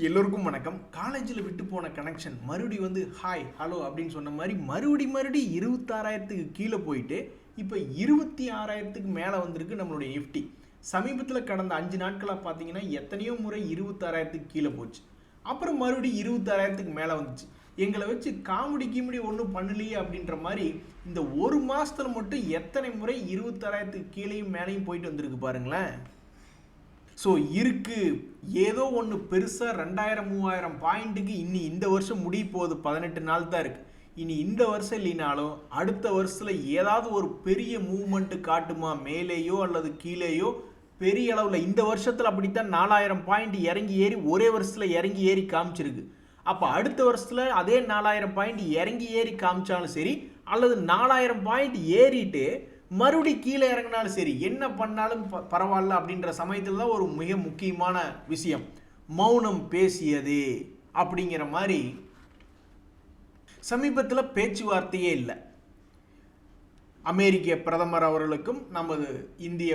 எல்லோருக்கும் வணக்கம். காலேஜில் விட்டு போன கனெக்ஷன் மறுபடி ஹாய் ஹலோ அப்படின்னு சொன்ன மாதிரி மறுபடி 26,000க்கு கீழே போயிட்டு இப்போ 26,000க்கு மேலே வந்திருக்கு நம்மளுடைய நிஃப்டி. சமீபத்தில் கடந்த 5 நாட்களாக பார்த்தீங்கன்னா எத்தனையோ முறை 26,000க்கு கீழே போச்சு. அப்புறம் மறுபடியும் 26,000க்கு மேலே வந்துச்சு. எங்களை வச்சு காமெடி ஒன்றும் பண்ணலையே அப்படின்ற மாதிரி இந்த ஒரு மாதத்தில் மட்டும் எத்தனை முறை 26,000க்கு கீழேயும் மேலேயும் போயிட்டு வந்திருக்கு பாருங்களேன். ஸோ ஏதோ ஒன்று பெருசாக 2000-3000 பாயிண்ட்டுக்கு இந்த வருஷம் முடிய போகுது. 18 நாள் தான் இருக்குது. இனி இந்த வருஷம் இல்லைனாலும் அடுத்த வருஷத்தில் ஏதாவது ஒரு பெரிய மூவ்மெண்ட்டு காட்டுமா, மேலேயோ அல்லது கீழேயோ பெரிய அளவில். இந்த வருஷத்தில் அப்படித்தான் 4000 பாயிண்ட் இறங்கி ஏறி ஒரே வருஷத்தில் இறங்கி ஏறி காமிச்சிருக்கு. அப்போ அடுத்த வருஷத்தில் அதே 4000 பாயிண்ட் இறங்கி ஏறி காமிச்சாலும் சரி, அல்லது 4000 பாயிண்ட் ஏறிட்டு மறுபடி கீழே இறங்கினாலும் சரி, என்ன பண்ணாலும் பரவாயில்ல அப்படின்ற சமயத்தில் தான் ஒரு மிக முக்கியமான விஷயம் மௌனம் பேசியதே அப்படிங்கிற மாதிரி. சமீபத்தில் பேச்சுவார்த்தையே இல்லை. அமெரிக்க பிரதமர் அவர்களுக்கும் நமது இந்திய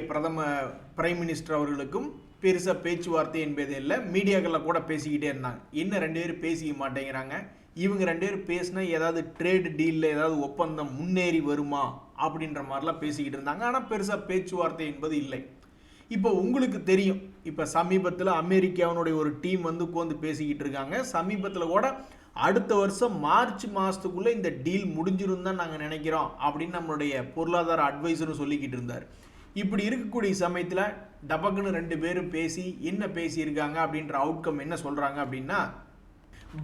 பிரைம் மினிஸ்டர் அவர்களுக்கும் பெருசாக பேச்சுவார்த்தை என்பதே இல்லை. மீடியாக்களில் கூட பேசிக்கிட்டே இருந்தாங்க. என்ன 2 பேரும் பேசிக்க மாட்டேங்கிறாங்க, இவங்க 2 பேரும் பேசினா ஏதாவது ட்ரேடு டீலில் ஏதாவது ஒப்பந்தம் முன்னேறி வருமா அப்படின்ற மாதிரிலாம் பேசிக்கிட்டு இருந்தாங்க. ஆனால் பெருசாக பேச்சுவார்த்தை என்பது இல்லை. இப்போ உங்களுக்கு தெரியும், இப்போ சமீபத்தில் அமெரிக்காவினுடைய ஒரு டீம் உட்காந்து பேசிக்கிட்டு இருக்காங்க. சமீபத்தில் கூட அடுத்த வருஷம் மார்ச் மாதத்துக்குள்ளே இந்த டீல் முடிஞ்சிரும் தான் நாங்கள் நினைக்கிறோம் அப்படின்னு நம்மளுடைய பொருளாதார அட்வைசரும் சொல்லிக்கிட்டு இருந்தார். இப்படி இருக்கக்கூடிய சமயத்தில் டபக்குன்னு 2 பேரும் பேசி என்ன பேசியிருக்காங்க அப்படின்ற அவுட்கம் என்ன சொல்கிறாங்க அப்படின்னா,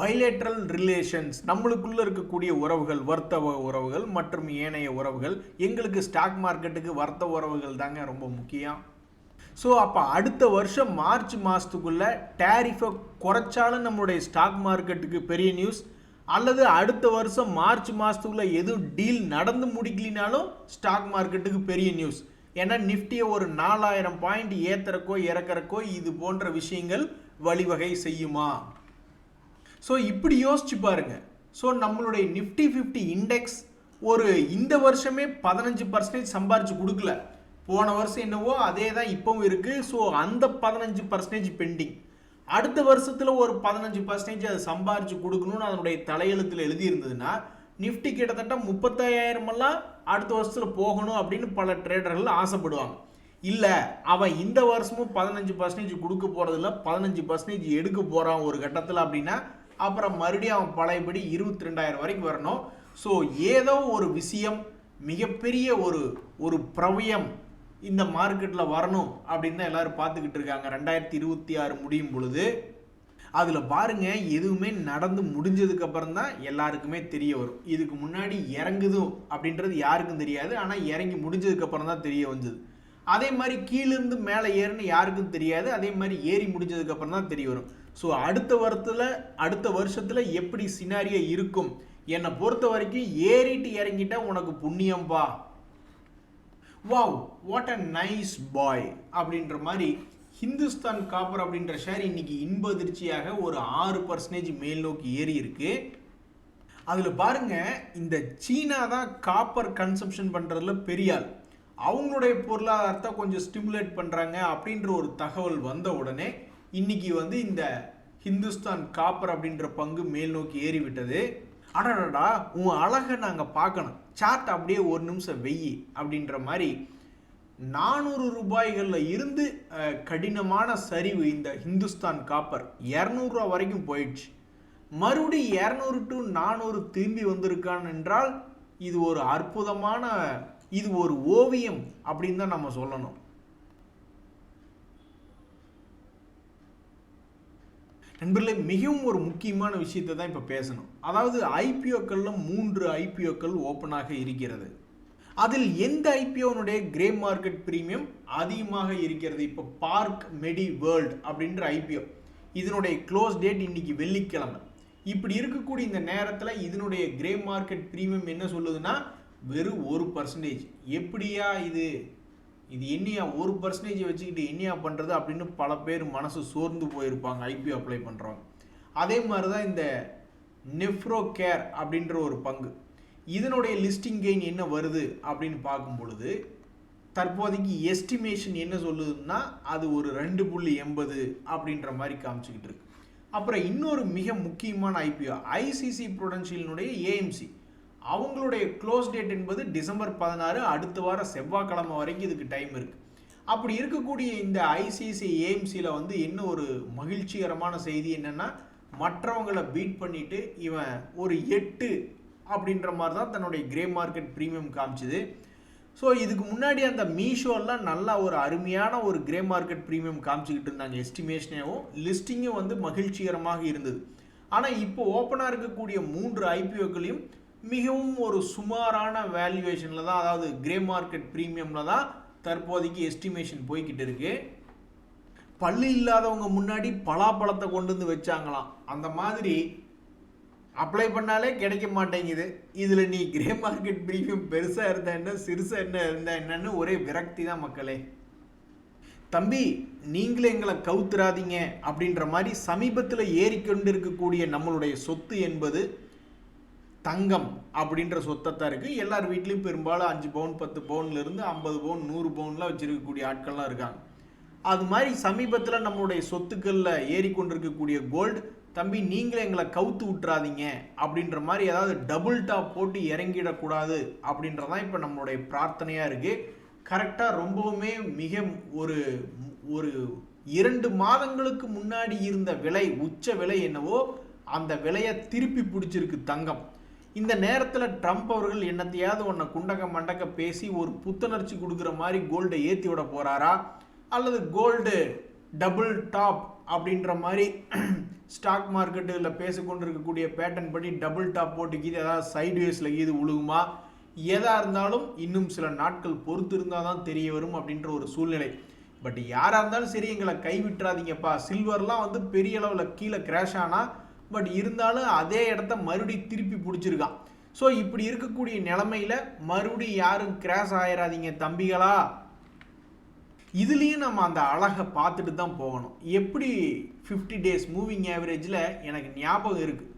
பைலேட்ரல் ரிலேஷன்ஸ், நம்மளுக்குள்ள இருக்கக்கூடிய உறவுகள், வர்த்தக உறவுகள் மற்றும் ஏனைய உறவுகள், எங்களுக்கு ஸ்டாக் மார்க்கெட்டுக்கு வர்த்தக உறவுகள் தாங்க ரொம்ப முக்கியம். ஸோ அப்போ அடுத்த வருஷம் மார்ச் மாதத்துக்குள்ள டேரிஃபை குறைச்சாலும் நம்மளுடைய ஸ்டாக் மார்க்கெட்டுக்கு பெரிய நியூஸ், அல்லது அடுத்த வருஷம் மார்ச் மாதத்துக்குள்ள எதுவும் டீல் நடந்து முடிக்கலினாலும் ஸ்டாக் மார்க்கெட்டுக்கு பெரிய நியூஸ். ஏன்னா நிஃப்டியை ஒரு 4000 பாயிண்ட் ஏற்றுறக்கோ இறக்குறக்கோ இது போன்ற விஷயங்கள் வழிவகை செய்யுமா? ஸோ இப்படி யோசிச்சு பாருங்க. ஸோ நம்மளுடைய நிஃப்டி 50 இண்டெக்ஸ் இந்த வருஷமே 15% சம்பாரிச்சு கொடுக்கல. போன வருஷம் என்னவோ அதே தான் இப்பவும் இருக்கு. ஸோ அந்த 15% பெண்டிங். அடுத்த வருஷத்துல ஒரு 15% அதை சம்பாரிச்சு கொடுக்கணும்னு அதனுடைய தலையெழுத்தில் எழுதியிருந்ததுன்னா நிஃப்டி கிட்டத்தட்ட 35,000 அடுத்த வருஷத்துல போகணும் அப்படின்னு பல ட்ரேடர்கள் ஆசைப்படுவாங்க. இல்லை, அவன் இந்த வருஷமும் 15% கொடுக்க போறதில்ல, 15% எடுக்க போறான் ஒரு கட்டத்தில் அப்படின்னா அப்புறம் மறுபடியும் அவன் பழையபடி 22,000 வரைக்கும் வரணும். ஸோ ஏதோ ஒரு விஷயம், மிகப்பெரிய ஒரு பிரவயம் இந்த மார்க்கெட்டில் வரணும் அப்படின்னு தான் எல்லாரும் பார்த்துக்கிட்டு இருக்காங்க. 2026 முடியும் பொழுது அதில் பாருங்க, எதுவுமே நடந்து முடிஞ்சதுக்கு அப்புறம் தான் எல்லாருக்குமே தெரிய வரும். இதுக்கு முன்னாடி இறங்குதும் அப்படின்றது யாருக்கும் தெரியாது. ஆனால் இறங்கி முடிஞ்சதுக்கு அப்புறம் தான் தெரிய வந்தது. அதே மாதிரி கீழிருந்து மேலே ஏறுன்னு யாருக்கும் தெரியாது. அதே மாதிரி ஏறி முடிஞ்சதுக்கு அப்புறம் தான் தெரிய வரும். ஸோ அடுத்த வருஷத்துல எப்படி சினாரியோ இருக்கும், என்னை பொறுத்த வரைக்கும் ஏறிட்டு இறங்கிட்டா உனக்கு புண்ணியம்பா. வாவ், வாட் அ நைஸ் பாய் அப்படின்ற மாதிரி ஹிந்துஸ்தான் காப்பர் அப்படின்ற ஷேர் இன்னைக்கு இன்ப அதிர்ச்சியாக ஒரு 6% மேல் நோக்கி ஏறி இருக்கு. அதில் பாருங்க, இந்த சீனா தான் காப்பர் கன்சம்ஷன் பண்றதுல பெரிய ஆள். அவங்களுடைய பொருளாதாரத்தை கொஞ்சம் ஸ்டிமுலேட் பண்றாங்க அப்படின்ற ஒரு தகவல் வந்த உடனே இன்னைக்கு இந்த ஹிந்துஸ்தான் காப்பர் அப்படின்ற பங்கு மேல் நோக்கி ஏறிவிட்டது. அடடா, உன் அழகை நாங்கள் பார்க்கணும், சார்ட் அப்படியே ஒரு நிமிஷம் வெயி அப்படின்ற மாதிரி 400 ரூபாய்களில் இருந்து கடினமான சரிவு இந்த ஹிந்துஸ்தான் காப்பர் 200 ரூபா வரைக்கும் போயிடுச்சு. மறுபடியும் 200 to 400 திரும்பி வந்திருக்கான் என்றால் இது ஒரு அற்புதமான, இது ஒரு ஓவியம் அப்படின்னு தான் நம்ம சொல்லணும். நண்பர்களே, மிகவும் ஒரு முக்கியமான விஷயத்தை தான் இப்போ பேசணும். அதாவது ஐபிஓக்களில் 3 ஐபிஓக்கள் ஓப்பனாக இருக்கிறது. அதில் எந்த ஐபிஓனுடைய கிரே மார்க்கெட் பிரீமியம் அதிகமாக இருக்கிறது? இப்போ பார்க் மெடி வேர்ல்ட் அப்படின்ற ஐபிஓ, இதனுடைய க்ளோஸ் டேட் இன்னைக்கு வெள்ளிக்கிழமை. இப்படி இருக்கக்கூடிய இந்த நேரத்தில் இதனுடைய கிரே மார்க்கெட் பிரீமியம் என்ன சொல்லுதுன்னா வெறும் 1%. எப்படியா இது என்னையா 1% வச்சுக்கிட்டு என்னையா பண்ணுறது அப்படின்னு பல பேர் மனசு சோர்ந்து போயிருப்பாங்க ஐபிஓ அப்ளை பண்ணுறவங்க. அதே மாதிரி தான் இந்த நெஃப்ரோ கேர் அப்படின்ற ஒரு பங்கு, இதனுடைய லிஸ்டிங் கெயின் என்ன வருது அப்படின்னு பார்க்கும் பொழுது தற்போதைக்கு எஸ்டிமேஷன் என்ன சொல்லுதுன்னா அது ஒரு 2.80 அப்படின்ற மாதிரி காமிச்சுக்கிட்டு இருக்கு. அப்புறம் இன்னொரு மிக முக்கியமான ஐபிஓ ஐசிசி புரூடென்ஷியலினுடைய ஏஎம்சி, அவங்களுடைய க்ளோஸ் டேட் என்பது டிசம்பர் 16, அடுத்த வாரம் செவ்வாய்க்கிழமை வரைக்கும் இதுக்கு டைம் இருக்குது. அப்படி இருக்கக்கூடிய இந்த ஐசிசி ஏஎம்சியில் வந்து என்ன ஒரு மகிழ்ச்சிகரமான செய்தி என்னென்னா, மற்றவங்களை பீட் பண்ணிவிட்டு இவன் ஒரு 8 அப்படின்ற மாதிரி தான் தன்னுடைய கிரே மார்க்கெட் ப்ரீமியம் காமிச்சுது. ஸோ இதுக்கு முன்னாடி அந்த மீஷோலாம் நல்லா ஒரு அருமையான ஒரு கிரே மார்க்கெட் ப்ரீமியம் காமிச்சிக்கிட்டு இருந்தாங்க. எஸ்டிமேஷனேவும் லிஸ்டிங்கும் வந்து மகிழ்ச்சிகரமாக இருந்தது. ஆனால் இப்போ ஓப்பனாக இருக்கக்கூடிய 3 ஐபிஓக்களையும் மிகவும் ஒரு சுமாரான வேல்யூவேஷனில் தான், அதாவது கிரே மார்க்கெட் ப்ரீமியமில் தான் தற்போதைக்கு எஸ்டிமேஷன் போய்கிட்டு இருக்கு. பல்லு இல்லாதவங்க முன்னாடி பலாப்பழத்தை கொண்டு வந்து வச்சாங்களாம், அந்த மாதிரி அப்ளை பண்ணாலே கிடைக்க மாட்டேங்குது. இதில் நீ கிரே மார்க்கெட் ப்ரீமியம் பெருசாக இருந்தா என்ன, சிறுசாக என்ன இருந்தா என்னன்னு ஒரே விரக்தி தான் மக்களே. தம்பி நீங்களே எங்களை கவுத்துறாதீங்க அப்படின்ற மாதிரி சமீபத்தில் ஏறிக்கொண்டு இருக்கக்கூடிய நம்மளுடைய சொத்து என்பது தங்கம் அப்படின்ற சொத்தை தான் இருக்குது. எல்லார் வீட்லேயும் பெரும்பாலும் 5 பவுன் 10 பவுன்லேருந்து 50 பவுன் 100 பவுன்லாம் வச்சுருக்கக்கூடிய ஆட்கள்லாம் இருக்காங்க. அது மாதிரி சமீபத்தில் நம்மளுடைய சொத்துக்களில் ஏறிக்கொண்டிருக்கக்கூடிய கோல்டு, தம்பி நீங்களே எங்களை கவுத்து விட்டுறாதீங்க அப்படின்ற மாதிரி ஏதாவது டபுள் டாப் போட்டு இறங்கிடக்கூடாது அப்படின்றதான் இப்போ நம்மளுடைய பிரார்த்தனையாக இருக்குது. கரெக்டாக ரொம்பவுமே மிக ஒரு 2 மாதங்களுக்கு முன்னாடி இருந்த விலை, உச்ச விலை என்னவோ அந்த விலையை திருப்பி பிடிச்சிருக்கு தங்கம். இந்த நேரத்தில் ட்ரம்ப் அவர்கள் என்னத்தையாவது ஒன்றை குண்டக்க மண்டக்க பேசி ஒரு புத்துணர்ச்சி கொடுக்குற மாதிரி கோல்டை ஏற்றி விட போகிறாரா, அல்லது கோல்டு டபுள் டாப் அப்படின்ற மாதிரி ஸ்டாக் மார்க்கெட்டில் பேசிக்கொண்டு இருக்கக்கூடிய பேட்டர்ன் படி டபுள் டாப் போட்டுக்கிது ஏதாவது சைட்வேஸில் இது உழுகுமா, எதாக இருந்தாலும் இன்னும் சில நாட்கள் பொறுத்து இருந்தால் தான் தெரிய வரும் அப்படின்ற ஒரு சூழ்நிலை. பட் யாராக இருந்தாலும் சரி எங்களை கைவிட்டுறாதீங்கப்பா. சில்வர்லாம் வந்து பெரிய அளவில் கீழே கிராஷ் ஆனால், பட் இருந்தாலும் அதே இடத்த மறுபடியும் திருப்பி பிடிச்சிருக்கான். ஸோ இப்படி இருக்கக்கூடிய நிலைமையில் மறுபடியும் யாரும் கிராஷ் ஆயிடாதீங்க தம்பிகளா. இதுலேயும் நம்ம அந்த அழகை பார்த்துட்டு தான் போகணும். எப்படி 50 டேஸ் மூவிங் ஆவரேஜில் எனக்கு ஞாபகம் இருக்குது,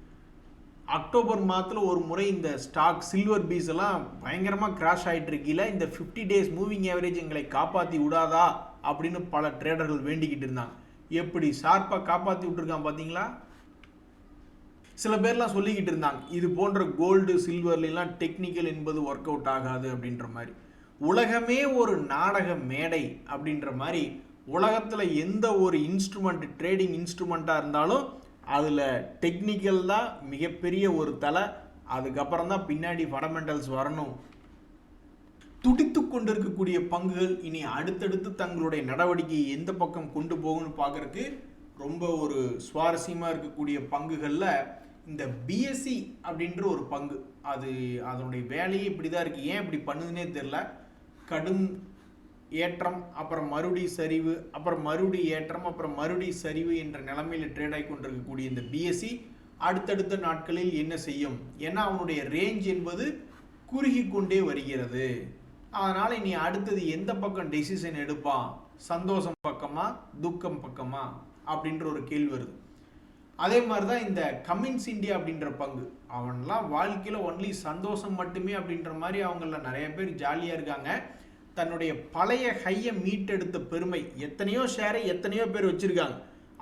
அக்டோபர் மாதத்தில் ஒரு முறை இந்த ஸ்டாக் சில்வர் பீஸ் எல்லாம் பயங்கரமாக கிராஷ் ஆகிட்டு இருக்கையில் இந்த 50 டேஸ் மூவிங் ஆவரேஜ் எங்களை காப்பாற்றி விடாதா அப்படின்னு பல ட்ரேடர்கள் வேண்டிக்கிட்டு இருந்தாங்க. எப்படி ஷார்ப்பாக காப்பாற்றி விட்டுருக்கான் பார்த்தீங்களா. சில பேர்லாம் சொல்லிக்கிட்டு இருந்தாங்க இது போன்ற கோல்டு சில்வர்லாம் டெக்னிக்கல் என்பது ஒர்க் அவுட் ஆகாது அப்படின்ற மாதிரி. உலகமே ஒரு நாடக மேடை அப்படின்ற மாதிரி உலகத்தில் எந்த ஒரு இன்ஸ்ட்ருமெண்ட், ட்ரேடிங் இன்ஸ்ட்ருமெண்ட்டாக இருந்தாலும் அதில் டெக்னிக்கல் தான் மிகப்பெரிய ஒரு தலை, அதுக்கப்புறம் தான் பின்னாடி ஃபண்டமெண்டல்ஸ் வரணும். துடித்து கொண்டு இருக்கக்கூடிய பங்குகள் இனி அடுத்தடுத்து தங்களுடைய நடவடிக்கையை எந்த பக்கம் கொண்டு போகணும்னு பார்க்குறதுக்கு ரொம்ப ஒரு சுவாரஸ்யமாக இருக்கக்கூடிய பங்குகளில் இந்த பிஎஸ்சி அப்படின்ற ஒரு பங்கு, அதனுடைய வேலையே இப்படி தான் இருக்குது. ஏன் இப்படி பண்ணுதுன்னே தெரில. கடும் ஏற்றம், அப்புறம் மறுபடி சரிவு, அப்புறம் மறுபடி ஏற்றம், அப்புறம் மறுபடி சரிவு என்ற நிலைமையில் ட்ரேட் ஆகி கொண்டிருக்கக்கூடிய இந்த பிஎஸ்சி அடுத்தடுத்த நாட்களில் என்ன செய்யும்? ஏன்னா அவனுடைய ரேஞ்ச் என்பது குறுகி கொண்டே வருகிறது. அதனால் இனி அடுத்தது எந்த பக்கம் டெசிஷன் எடுப்பான், சந்தோஷம் பக்கமா துக்கம் பக்கமா அப்படின்ற ஒரு கேள்வி வருது. அதே மாதிரி தான் இந்த கமின்ஸ் இந்தியா அப்படின்ற பங்கு, அவன்லாம் வாழ்க்கையில் ஒன்லி சந்தோஷம் மட்டுமே அப்படின்ற மாதிரி அவங்கள நிறைய பேர் ஜாலியாக இருக்காங்க. தன்னுடைய பழைய ஹையை மீட்டெடுத்த பெருமை, எத்தனையோ ஷேரை எத்தனையோ பேர் வச்சுருக்காங்க,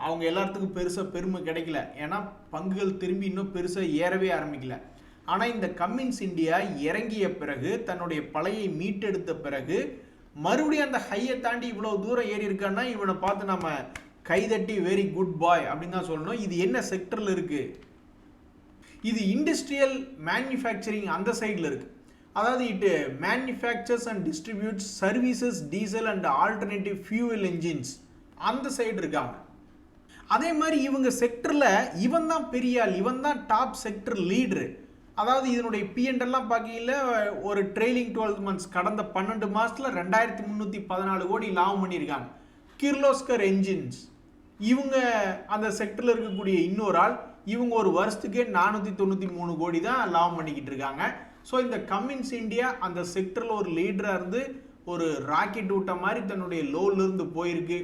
அவங்க எல்லாத்துக்கும் பெருசாக பெருமை கிடைக்கல. ஏன்னா பங்குகள் திரும்பி இன்னும் பெருசாக ஏறவே ஆரம்பிக்கல. ஆனால் இந்த கமின்ஸ் இந்தியா இறங்கிய பிறகு, தன்னுடைய பழைய மீட்டெடுத்த பிறகு மறுபடியும் அந்த ஹையை தாண்டி இவ்வளோ தூரம் ஏறி இருக்கான்னா இவனை பார்த்து நம்ம கைதட்டி வெரி குட் பாய் அப்படின்னு தான் சொல்லணும். இது என்ன செக்டரில் இருக்குது? இது இண்டஸ்ட்ரியல் மேனுஃபேக்சரிங் அந்த சைடில் இருக்குது. அதாவது it manufacturers and distributes services diesel and alternative fuel engines அந்த சைடு இருக்காங்க. அதே மாதிரி இவங்க செக்டரில் இவன் தான் பெரிய ஆள், இவன் தான் டாப் செக்டர் லீடரு. அதாவது இதனுடைய பிஎன்எல்லாம் பார்க்கையில் ஒரு ட்ரெயிலிங் 12 மந்த்ஸ் கடந்த 12 மாதத்தில் 2314 கோடி லாபம் பண்ணியிருக்காங்க. கிர்லோஸ்கர் என்ஜின்ஸ் இவங்க அந்த செக்டரில் இருக்கக்கூடிய இன்னொரு ஆள், இவங்க ஒரு வருஷத்துக்கே 493 கோடி தான் லாபம் பண்ணிக்கிட்டு இருக்காங்க. ஸோ இந்த கமின்ஸ் இந்தியா அந்த செக்டரில் ஒரு லீடராக இருந்து ஒரு ராக்கெட் விட்ட மாதிரி தன்னுடைய லோவிலிருந்து போயிருக்கு.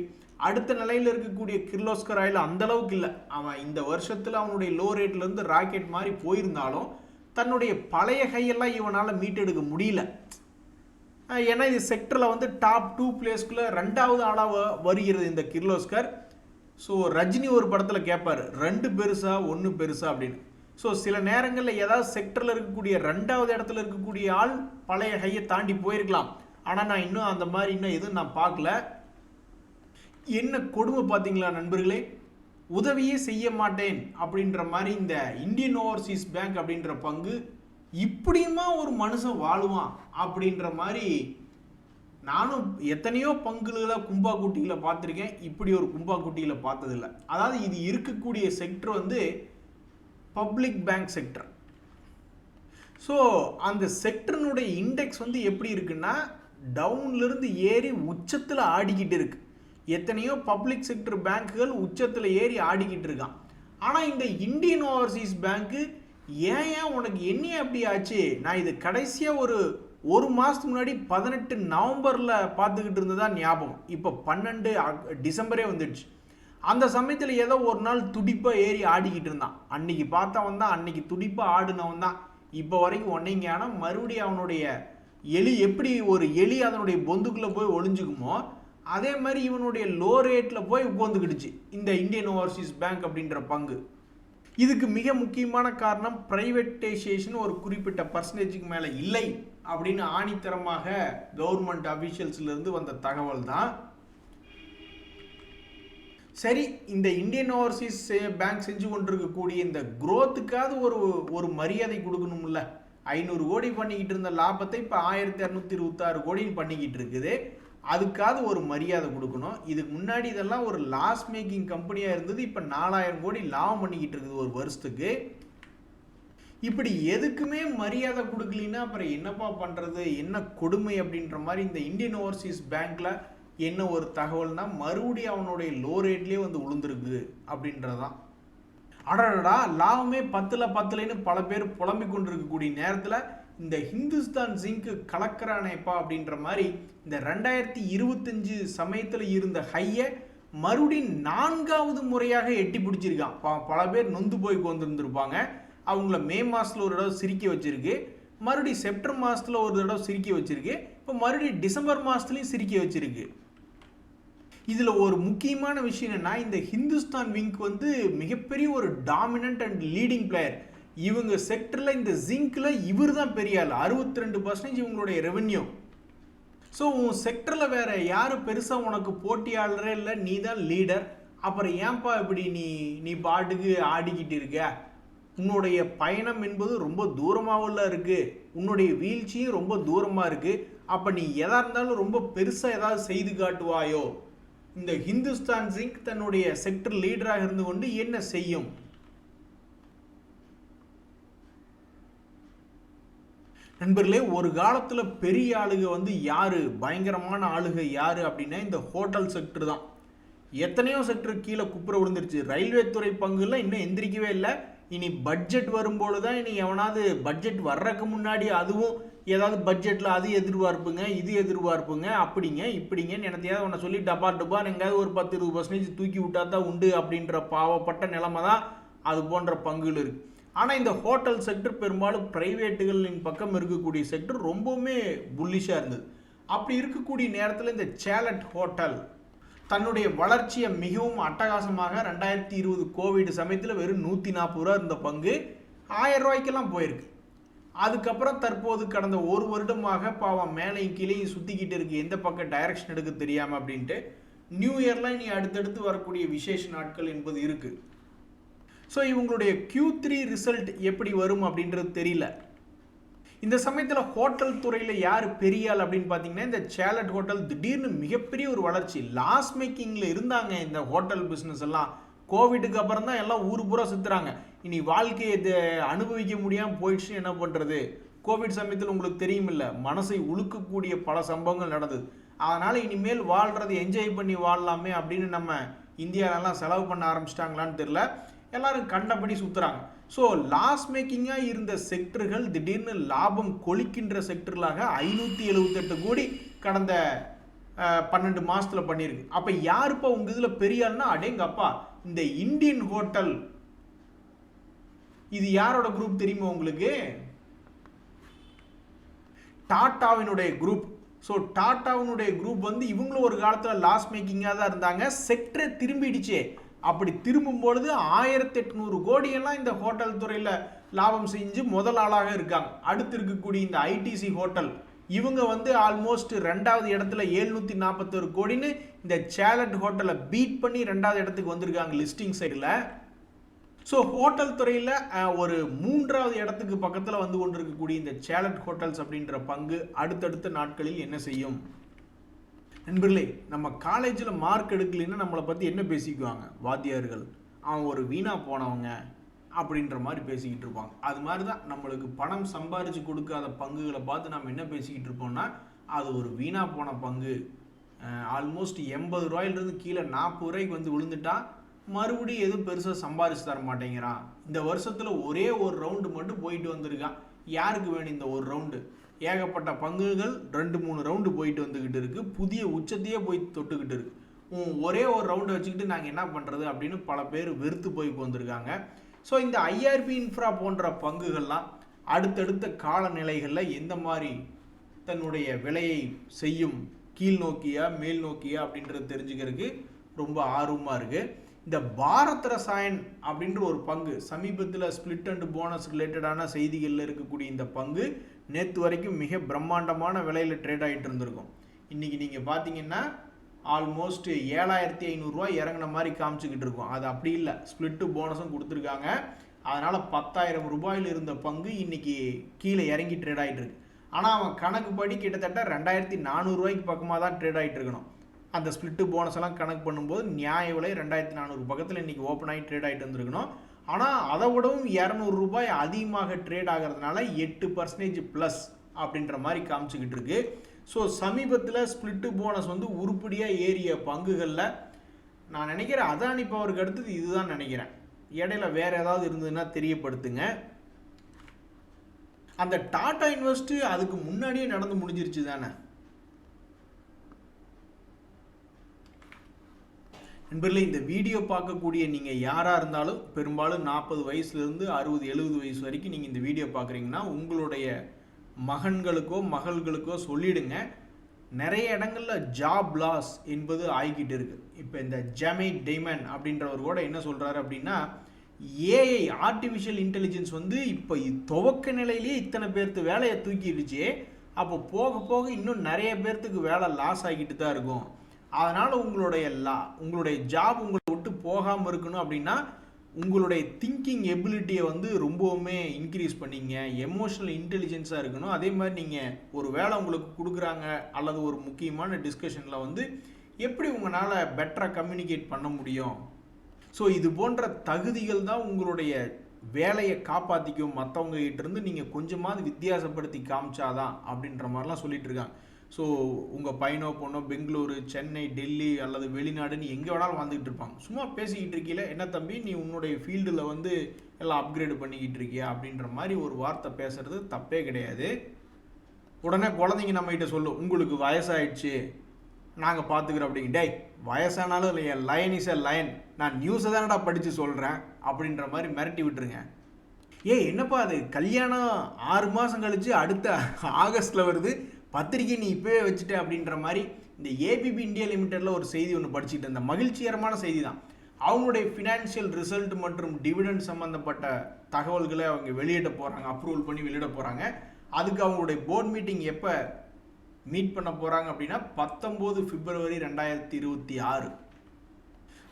அடுத்த நிலையில் இருக்கக்கூடிய கிர்லோஸ்கர் ஆயில் அந்த அளவுக்கு இல்லை. அவன் இந்த வருஷத்தில் அவனுடைய லோ ரேட்லேருந்து ராக்கெட் மாதிரி போயிருந்தாலும் தன்னுடைய பழைய கையெல்லாம் இவனால் மீட்டெடுக்க முடியல. ஏன்னா இது செக்டரில் வந்து டாப் 2 பிளேஸ்க்குள்ளே 2வது ஆளாக வருகிறது இந்த கிர்லோஸ்கர். ஸோ ரஜினி ஒரு படத்தில் கேட்பார், 2 பெருசா 1 பெருசா அப்படின்னு. ஸோ சில நேரங்களில் ஏதாவது செக்டரில் இருக்கக்கூடிய 2வது இடத்துல இருக்கக்கூடிய ஆள் பழைய ஹையை தாண்டி போயிருக்கலாம். ஆனால் நான் இன்னும் அந்த மாதிரி எதுவும் நான் பார்க்கல. என்ன கொடுமை பார்த்தீங்களா நண்பர்களே, உதவியே செய்ய மாட்டேன் அப்படின்ற மாதிரி இந்த இந்தியன் ஓவர்சீஸ் பேங்க் அப்படின்ற பங்கு இப்படியுமா ஒரு மனுஷன் வாழுவான் அப்படின்ற மாதிரி. நானும் எத்தனையோ பங்குகளை கும்பா குட்டிகளை பார்த்துருக்கேன், இப்படி ஒரு கும்பா குட்டிகளை பார்த்ததில்லை. அதாவது இது இருக்கக்கூடிய செக்டர் வந்து பப்ளிக் பேங்க் செக்டர். ஸோ அந்த செக்டர்னுடைய இண்டெக்ஸ் வந்து எப்படி இருக்குன்னா டவுன்லேருந்து ஏறி உச்சத்தில் ஆடிக்கிட்டு இருக்கு. எத்தனையோ பப்ளிக் செக்டர் பேங்க்குகள் உச்சத்தில் ஏறி ஆடிக்கிட்டு இருக்கான். ஆனால் இந்த இந்தியன் ஓவர்சீஸ் பேங்க்கு ஏன் உனக்கு என்ன அப்படி ஆச்சு? நான் இது கடைசியாக ஒரு மாதத்துக்கு முன்னாடி 18 நவம்பரில் பார்த்துக்கிட்டு இருந்ததா ஞாபகம். இப்போ 12 டிசம்பரே வந்துடுச்சு. அந்த சமயத்தில் ஏதோ ஒரு நாள் துடிப்பாக ஏறி ஆடிக்கிட்டு இருந்தான். அன்னைக்கு பார்த்தவன் தான், அன்னைக்கு துடிப்பாக ஆடினவன் தான் இப்போ வரைக்கும் ஒன்னைங்கான. மறுபடியும் அவனுடைய எலி எப்படி ஒரு எலி அதனுடைய பொந்துக்குள்ளே போய் ஒளிஞ்சுக்குமோ அதே மாதிரி இவனுடைய லோ ரேட்டில் போய் உட்காந்துக்கிடுச்சு இந்த இந்தியன் ஓவர்சீஸ் பேங்க் அப்படின்ற பங்கு. இதுக்கு மிக முக்கியமான காரணம் பிரைவேட்டைசேஷன் ஒரு குறிப்பிட்ட பர்சன்டேஜுக்கு மேலே இல்லை அப்படின்னு ஆணித்தரமாக கவர்மெண்ட் அஃபீஷியல்ஸ்லேருந்து வந்த தகவல் தான். சரி, இந்த இந்தியன் ஓவர்சீஸ் பேங்க் செஞ்சு கொண்டிருக்கக்கூடிய இந்த குரோத்துக்காவது ஒரு மரியாதை கொடுக்கணும்ல. 500 கோடி பண்ணிக்கிட்டு இருந்த லாபத்தை இப்போ 1226 கோடின்னு பண்ணிக்கிட்டு இருக்குது. அதுக்காவது ஒரு மரியாதை கொடுக்கணும். இதுக்கு முன்னாடி இதெல்லாம் ஒரு லாஸ் மேக்கிங் கம்பெனியாக இருந்தது. இப்போ 4000 கோடி லாபம் பண்ணிக்கிட்டு இருக்குது ஒரு வருஷத்துக்கு. இப்படி எதுக்குமே மரியாதை கொடுக்கலின்னா அப்புறம் என்னப்பா பண்ணுறது, என்ன கொடுமை அப்படின்ற மாதிரி இந்த இந்தியன் ஓவர்சீஸ் பேங்க்கில் என்ன ஒரு தகவல்னா மறுபடியும் அவனுடைய லோ ரேட்லேயே வந்து விழுந்துருக்கு அப்படின்றதான். அடடா, லாபமே 10ன்னு பல பேர் புலம்பிக் கொண்டிருக்கக்கூடிய நேரத்தில் இந்த ஹிந்துஸ்தான் ஜிங்க் கலக்கிறானேப்பா அப்படின்ற மாதிரி இந்த 2025 சமயத்தில் இருந்த ஹையை மறுபடியும் 4வது முறையாக எட்டி பிடிச்சிருக்கான். பல பேர் நொந்து போய் கொண்டிருந்திருப்பாங்க. அவங்கள மே மாதத்தில் ஒரு தடவை சிரிக்க வச்சிருக்கு, மறுபடியும் செப்டம்பர் மாதத்தில் ஒரு தடவை சிரிக்க வச்சிருக்கு, இப்போ மறுபடியும் டிசம்பர் மாதத்துலையும் சிரிக்க வச்சிருக்கு. இதில் ஒரு முக்கியமான விஷயம் என்னன்னா, இந்த ஹிந்துஸ்தான் விங்க் வந்து மிகப்பெரிய ஒரு டாமினன்ட் அண்ட் லீடிங் பிளேயர். இவங்க செக்டரில் இந்த ஜிங்க்ல இவர் தான் பெரிய ஆள். 62% இவங்களுடைய ரெவென்யூ. ஸோ உன் செக்டரில் வேற யாரும் பெருசாக உனக்கு போட்டியாளரே இல்லை, நீ தான் லீடர். அப்புறம் ஏன்பா இப்படி நீ பாட்டுக்கு ஆடிக்கிட்டு இருக்க? உன்னுடைய பயணம் என்பது ரொம்ப தூரமாகல இருக்கு, உன்னுடைய வீழ்ச்சியும் ரொம்ப தூரமாக இருக்கு. அப்போ நீ எதா இருந்தாலும் ரொம்ப பெருசாக ஏதாவது செய்து காட்டுவாயோ? இந்த ஹிந்துஸ்தான் ஜிங்க் தன்னுடைய செக்டர் லீடராக இருந்து கொண்டு என்ன செய்யும்? நண்பர்களே, ஒரு காலத்தில் பெரிய ஆளுக வந்து யாரு, பயங்கரமான ஆளுக யாரு அப்படின்னா இந்த ஹோட்டல் செக்டர் தான். எத்தனையோ செக்டர் கீழே குப்புற விழுந்துருச்சு. ரயில்வே துறை பங்குல இன்னும் எந்திரிக்கவே இல்லை. இனி பட்ஜெட் வரும்போது தான், இனி எவனாவது பட்ஜெட் வர்றதுக்கு முன்னாடி அதுவும் ஏதாவது பட்ஜெட்டில் அது எதிர்பார்ப்புங்க இது எதிர்பார்ப்புங்க அப்படிங்க இப்படிங்கன்னு எனத்தையாவது ஒன்று சொல்லி டப்பான்னு எங்கேயாவது ஒரு 10-20% தூக்கி விட்டா தான் உண்டு அப்படின்ற பாவப்பட்ட நிலைமை தான் அது போன்ற பங்குகள் இருக்குது. ஆனால் இந்த ஹோட்டல் செக்டர் பெரும்பாலும் பிரைவேட்டுகளின் பக்கம் இருக்கக்கூடிய செக்டர் ரொம்பவுமே புல்லிஷாக இருந்தது. அப்படி இருக்கக்கூடிய நேரத்தில் இந்த சேலட் ஹோட்டல் தன்னுடைய வளர்ச்சியை மிகவும் அட்டகாசமாக 2020 கோவிட் சமயத்தில் வெறும் 140 ரூபா இருந்த பங்கு 1000 ரூபாய்க்கெல்லாம் போயிருக்கு. அதுக்கப்புறம் தற்போது கடந்த ஒரு வருடமாக பாவம் மேலையும் கீழேயும் சுற்றிக்கிட்டு இருக்கு, எந்த பக்கம் டைரக்ஷன் எடுக்க தெரியாமல் அப்படின்ட்டு. நியூ இயர்லாம் இனி அடுத்தடுத்து வரக்கூடிய விசேஷ நாட்கள் என்பது இருக்குது. ஸோ இவங்களுடைய Q3 ரிசல்ட் எப்படி வரும் அப்படின்றது தெரியல. இந்த சமயத்தில் ஹோட்டல் துறையில் யார் பெரிய ஆள் அப்படின்னு பார்த்தீங்கன்னா இந்த சேலட் ஹோட்டல் திடீர்னு மிகப்பெரிய ஒரு வளர்ச்சி. லாஸ் மேக்கிங்கில் இருந்தாங்க இந்த ஹோட்டல் பிஸ்னஸ் எல்லாம். கோவிடுக்கு அப்புறம் தான் எல்லாம் ஊர் பூரா சுற்றுறாங்க. இனி வாழ்க்கையை அனுபவிக்க முடியாமல் போயிடுச்சு, என்ன பண்ணுறது? கோவிட் சமயத்தில் உங்களுக்கு தெரியுமில்ல, மனசை உழுக்கக்கூடிய பல சம்பவங்கள் நடந்தது. அதனால் இனிமேல் வாழ்கிறது என்ஜாய் பண்ணி வாழலாமே அப்படின்னு நம்ம இந்தியாவிலலாம் செலவு பண்ண ஆரம்பிச்சிட்டாங்களான்னு தெரியல, எல்லாரும் கண்டபடி சுற்றுறாங்க. ஸோ லாஸ் மேக்கிங்காக இருந்த செக்டர்கள் திடீர்னு லாபம் கொளிக்கின்ற செக்டர்களாக 578 கோடி கடந்த 12 மாதத்தில் பண்ணியிருக்கு. அப்போ யாருப்பா உங்கள் இதில் பெரிய ஆள்னா, அடேங்கப்பா இந்த இந்தியன் ஹோட்டல். இது யாரோட குரூப் தெரியுமா உங்களுக்கு? டாட்டாவினுடைய குரூப். ஸோ டாட்டாவினுடைய குரூப் வந்து இவங்களும் ஒரு காலத்தில் லாஸ் மேக்கிங்காக தான் இருந்தாங்க. செக்டரை திரும்பிடுச்சு. அப்படி திரும்பும்பொழுது 1800 கோடியெல்லாம் இந்த ஹோட்டல் துறையில் லாபம் செஞ்சு முதல் ஆளாக இருக்காங்க. அடுத்து இருக்கக்கூடிய இந்த ஐடிசி ஹோட்டல் இவங்க வந்து ஆல்மோஸ்ட் 2வது இடத்துல 741 கோடின்னு இந்த சேலட் ஹோட்டலை பீட் பண்ணி 2வது இடத்துக்கு வந்திருக்காங்க லிஸ்டிங் சைடில். ஸோ ஹோட்டல் துறையில் ஒரு 3வது இடத்துக்கு பக்கத்தில் வந்து கொண்டிருக்கக்கூடிய இந்த சேலட் ஹோட்டல்ஸ் அப்படின்ற பங்கு அடுத்தடுத்த நாட்களில் என்ன செய்யும்? நண்பர்களே, நம்ம காலேஜில் மார்க் எடுக்கலைன்னா நம்மளை பற்றி என்ன பேசிக்குவாங்க வாத்தியார்கள்? அவன் ஒரு வீணா போனவங்க அப்படின்ற மாதிரி பேசிக்கிட்டு இருப்பாங்க. அது மாதிரி தான் நம்மளுக்கு பணம் சம்பாரித்து கொடுக்காத பங்குகளை பார்த்து நம்ம என்ன பேசிக்கிட்டு இருப்போம்னா, அது ஒரு வீணா போன பங்கு, ஆல்மோஸ்ட் 80 ரூபாயிலிருந்து கீழே 40 ரூபாய்க்கு வந்து விழுந்துட்டா மறுபடியும் எதுவும் பெருசாக சம்பாரிச்சு தர மாட்டேங்கிறான். இந்த வருஷத்தில் ஒரே ஒரு ரவுண்டு மட்டும் போயிட்டு வந்திருக்கான். யாருக்கு வேணும் இந்த ஒரு ரவுண்டு? ஏகப்பட்ட பங்குகள் 2-3 ரவுண்டு போயிட்டு வந்துக்கிட்டு இருக்கு, புதிய உச்சத்தையே போய் தொட்டுக்கிட்டு இருக்கு. ஒரே ஒரு ரவுண்டை வச்சுக்கிட்டு நாங்கள் என்ன பண்ணுறது அப்படின்னு பல பேர் வெறுத்து போய் வந்திருக்காங்க. ஸோ இந்த ஐஆர்பி இன்ஃப்ரா போன்ற பங்குகள்லாம் அடுத்தடுத்த காலநிலைகளில் எந்த மாதிரி தன்னுடைய விலையை செய்யும், கீழ் நோக்கியா மேல் நோக்கியா அப்படின்றது தெரிஞ்சுக்கிறதுக்கு ரொம்ப ஆர்வமாக இருக்குது. இந்த பாரத் ரசாயன் அப்படின்ற ஒரு பங்கு சமீபத்தில் ஸ்பிளிட் அண்ட் போனஸ் ரிலேட்டடான செய்திகளில் இருக்கக்கூடிய இந்த பங்கு நேற்று வரைக்கும் மிக பிரம்மாண்டமான விலையில் ட்ரேட் ஆகிட்டு இருந்திருக்கும். இன்றைக்கி நீங்கள் பார்த்தீங்கன்னா ஆல்மோஸ்ட் 7500 ரூபாய் இறங்கின மாதிரி காமிச்சிக்கிட்டு இருக்கும். அது அப்படி இல்லை, ஸ்பிளிட்டு போனஸும் கொடுத்துருக்காங்க. அதனால் 10,000 ரூபாயில் இருந்த பங்கு இன்றைக்கி கீழே இறங்கி ட்ரேட் ஆகிட்டு இருக்கு. ஆனால் அவன் கணக்குப்படி கிட்டத்தட்ட 2400 ரூபாய்க்கு பக்கமாக தான் ட்ரேட் ஆகிட்டு இருக்கணும். அந்த ஸ்பிளிட்டு போனஸ் எல்லாம் கணக்கு பண்ணும்போது நியாய விலை 2400 பக்கத்தில் இன்றைக்கி ஓப்பன் ஆகி ட்ரேட் ஆகிட்டு வந்துருக்கணும். ஆனால் அதை விடவும் 200 ரூபாய் அதிகமாக ட்ரேட் ஆகிறதுனால 8% ப்ளஸ் அப்படின்ற மாதிரி காமிச்சிக்கிட்டு இருக்கு. ஸோ சமீபத்தில் ஸ்பிளிட்டு போனஸ் வந்து உருப்படியாக ஏறிய பங்குகளில் நான் நினைக்கிறேன் அதானி பவருக்கு அடுத்தது இதுதான் நினைக்கிறேன். இடையில வேற ஏதாவது இருந்ததுன்னா தெரியப்படுத்துங்க. அந்த டாடா இன்வெஸ்ட் அதுக்கு முன்னாடியே நடந்து முடிஞ்சிருச்சு தானே நண்பர்களே. இந்த வீடியோ பார்க்கக்கூடிய நீங்கள் யாராக இருந்தாலும் பெரும்பாலும் 40 வயசுலேருந்து 60-70 வயசு வரைக்கும் நீங்கள் இந்த வீடியோ பார்க்குறீங்கன்னா உங்களுடைய மகன்களுக்கோ மகள்களுக்கோ சொல்லிடுங்க. நிறைய இடங்களில் ஜாப் லாஸ் என்பது ஆகிக்கிட்டு இருக்குது. இப்போ இந்த ஜெமை டைமன் அப்படின்றவர் கூட என்ன சொல்கிறாரு அப்படின்னா, ஏஐ ஆர்டிஃபிஷியல் இன்டெலிஜென்ஸ் வந்து இப்போ துவக்க நிலையிலேயே இத்தனை பேர்த்து வேலையை தூக்கிடுச்சு. அப்போ போக போக இன்னும் நிறைய பேர்த்துக்கு வேலை லாஸ் ஆகிட்டு தான் இருக்கும். அதனால் உங்களுடைய ஜாப் உங்களை விட்டு போகாமல் இருக்கணும் அப்படின்னா உங்களுடைய திங்கிங் எபிலிட்டியை வந்து ரொம்பவுமே இன்க்ரீஸ் பண்ணிங்க, எமோஷனல் இன்டெலிஜென்ஸாக இருக்கணும். அதே மாதிரி நீங்கள் ஒரு வேலை உங்களுக்கு கொடுக்குறாங்க அல்லது ஒரு முக்கியமான டிஸ்கஷனில் வந்து எப்படி உங்களால் பெட்டராக கம்யூனிகேட் பண்ண முடியும். ஸோ இது போன்ற தகுதிகள் தான் உங்களுடைய வேலையை காப்பாற்றிக்கும். மற்றவங்க கிட்டேருந்து நீங்கள் கொஞ்சமாவது வித்தியாசப்படுத்தி காமிச்சாதான் அப்படின்ற மாதிரிலாம் சொல்லிட்டு இருக்காங்க. ஸோ உங்கள் பையனோ பொண்ணோ பெங்களூரு, சென்னை, டெல்லி அல்லது வெளிநாடுன்னு எங்கே வேணாலும் வந்துக்கிட்டு இருப்பாங்க. சும்மா பேசிக்கிட்டு இருக்கீல, என்ன தம்பி நீ உன்னுடைய ஃபீல்டில் வந்து எல்லாம் அப்கிரேடு பண்ணிக்கிட்டு இருக்கியா அப்படின்ற மாதிரி ஒரு வார்த்தை பேசுகிறது தப்பே கிடையாது. உடனே குழந்தைங்க நம்மகிட்ட சொல்லும், உங்களுக்கு வயசாயிடுச்சு நாங்கள் பார்த்துக்குறோம் அப்படிங்க. டேய், வயசானாலும் இல்லையா, லயன் இஸ் எ லயன், நான் நியூஸை தானடா படித்து சொல்கிறேன் அப்படின்ற மாதிரி மிரட்டி விட்டுருங்க. என்னப்பா அது கல்யாணம் 6 மாதம் கழித்து அடுத்த ஆகஸ்ட்டில் வருது, பத்திரிக்கை நீ இப்போவே வச்சுட்ட அப்படின்ற மாதிரி இந்த ஏபிபி இந்தியா லிமிடெடில் ஒரு செய்தி ஒன்று படிச்சுட்டு இருந்த மகிழ்ச்சிகரமான செய்தி தான். அவங்களுடைய ஃபினான்ஷியல் ரிசல்ட் மற்றும் டிவிடெண்ட் சம்மந்தப்பட்ட தகவல்களை அவங்க வெளியிட போகிறாங்க, அப்ரூவல் பண்ணி வெளியிட போகிறாங்க. அதுக்கு அவங்களுடைய போர்ட் மீட்டிங் எப்போ மீட் பண்ண போகிறாங்க அப்படின்னா 19 பிப்ரவரி 2026.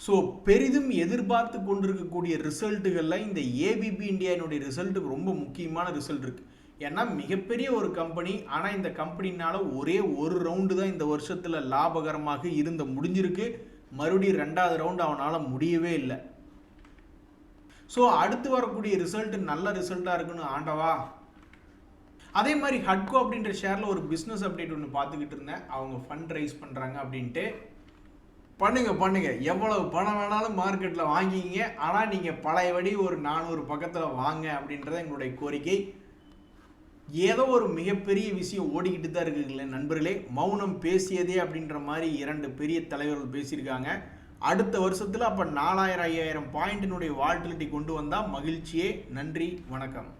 ஸோ பெரிதும் எதிர்பார்த்து கொண்டிருக்கக்கூடிய ரிசல்ட்டுகளில் இந்த ஏபிபி இந்தியாவினுடைய ரிசல்ட்டு ரொம்ப முக்கியமான ரிசல்ட் இருக்குது. ஏன்னா மிகப்பெரிய ஒரு கம்பெனி, ஆனால் இந்த கம்பெனினால ஒரே ஒரு ரவுண்டு தான் இந்த வருஷத்தில் லாபகரமாக முடிஞ்சிருக்கு. மறுபடியும் 2வது ரவுண்டு அவனால் முடியவே இல்லை. ஸோ அடுத்து வரக்கூடிய ரிசல்ட் நல்ல ரிசல்ட்டாக இருக்குன்னு ஆண்டவா. அதே மாதிரி ஹட்கோ அப்படின்ற ஷேரில் ஒரு பிஸ்னஸ் அப்டேட் ஒன்று பார்த்துக்கிட்டு இருந்தேன். அவங்க ஃபண்ட் ரைஸ் பண்ணுறாங்க அப்படின்ட்டு. பண்ணுங்க எவ்வளவு பணம் வேணாலும் மார்க்கெட்டில் வாங்கிக்கிங்க, ஆனால் நீங்கள் பழையபடி ஒரு 400 பக்கத்தில் வாங்க அப்படின்றத எங்களுடைய கோரிக்கை. ஏதோ ஒரு மிகப்பெரிய விஷயம் ஓடிக்கிட்டு தான் இருக்குங்களே நண்பர்களே. மௌனம் பேசியதே அப்படின்ற மாதிரி 2 பெரிய தலைவர்கள் பேசியிருக்காங்க. அடுத்த வருஷத்தில் அப்போ 4000-5000 பாயிண்டினுடைய வால்டிலிட்டி கொண்டு வந்தால் மகிழ்ச்சியே. நன்றி, வணக்கம்.